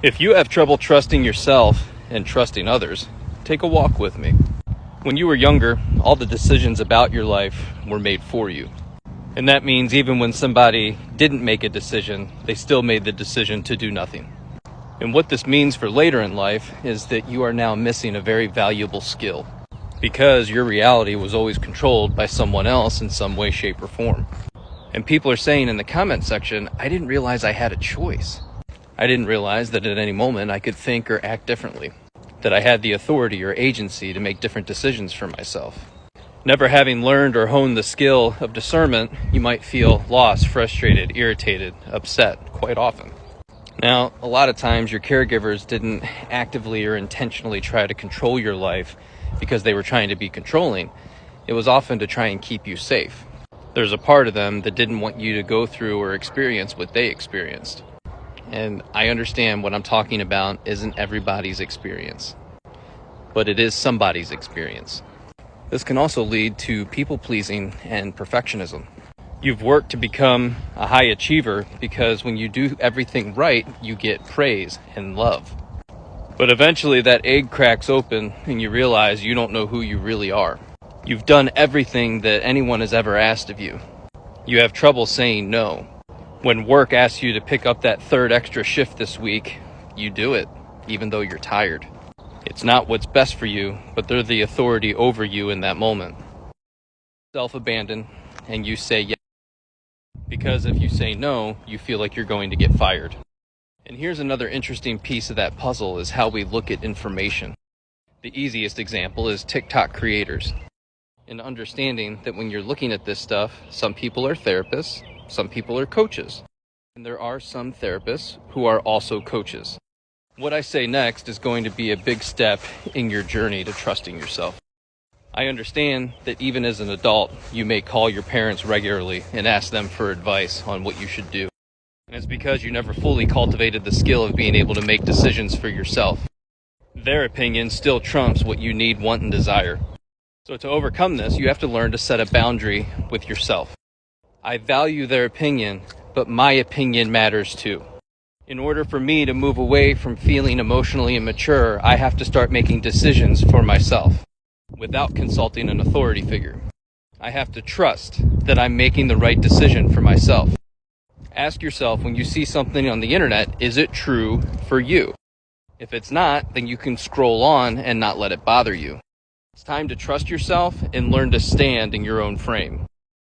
If you have trouble trusting yourself and trusting others, take a walk with me. When you were younger, all the decisions about your life were made for you. And that means even when somebody didn't make a decision, they still made the decision to do nothing. And what this means for later in life is that you are now missing a very valuable skill because your reality was always controlled by someone else in some way, shape, or form. And people are saying in the comment section, I didn't realize I had a choice. I didn't realize that at any moment I could think or act differently, that I had the authority or agency to make different decisions for myself. Never having learned or honed the skill of discernment, you might feel lost, frustrated, irritated, upset quite often. Now, a lot of times your caregivers didn't actively or intentionally try to control your life because they were trying to be controlling. It was often to try and keep you safe. There's a part of them that didn't want you to go through or experience what they experienced. And I understand what I'm talking about isn't everybody's experience, but it is somebody's experience. This can also lead to people-pleasing and perfectionism. You've worked to become a high achiever because when you do everything right, you get praise and love. But eventually that egg cracks open and you realize you don't know who you really are. You've done everything that anyone has ever asked of you. You have trouble saying no. When work asks you to pick up that third extra shift this week, you do it, even though you're tired. It's not what's best for you, but they're the authority over you in that moment. Self-abandon, and you say yes. Because if you say no, you feel like you're going to get fired. And here's another interesting piece of that puzzle is how we look at information. The easiest example is TikTok creators. And understanding that when you're looking at this stuff, some people are therapists, some people are coaches. And there are some therapists who are also coaches. What I say next is going to be a big step in your journey to trusting yourself. I understand that even as an adult, you may call your parents regularly and ask them for advice on what you should do. And it's because you never fully cultivated the skill of being able to make decisions for yourself. Their opinion still trumps what you need, want, and desire. So to overcome this, you have to learn to set a boundary with yourself. I value their opinion, but my opinion matters too. In order for me to move away from feeling emotionally immature, I have to start making decisions for myself without consulting an authority figure. I have to trust that I'm making the right decision for myself. Ask yourself when you see something on the internet, is it true for you? If it's not, then you can scroll on and not let it bother you. It's time to trust yourself and learn to stand in your own frame.